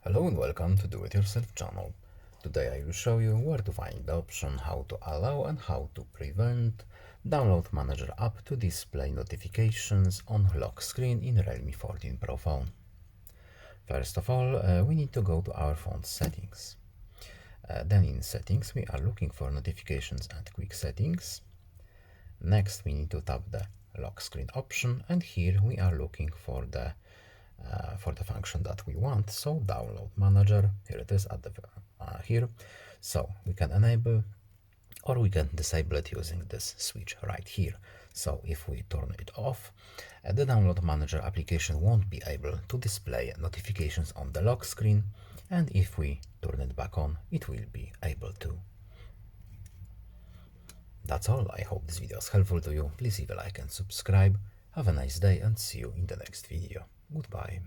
Hello and welcome to Do It Yourself channel. Today I will show you where to find the option how to allow and how to prevent Download Manager app to display notifications on lock screen in Realme 14 Pro phone. First of all, we need to go to our phone settings. Then in settings we are looking for notifications and quick settings. Next we need to tap the lock screen option, and here we are looking for the function that we want. So download manager, here it is at the here. So we can enable or we can disable it using this switch right here. So if we turn it off, the download manager application won't be able to display notifications on the lock screen, and if we turn it back on, it will be able to. That's all. I hope this video is helpful to you. Please leave a like and subscribe. Have a nice day and see you in the next video. Goodbye.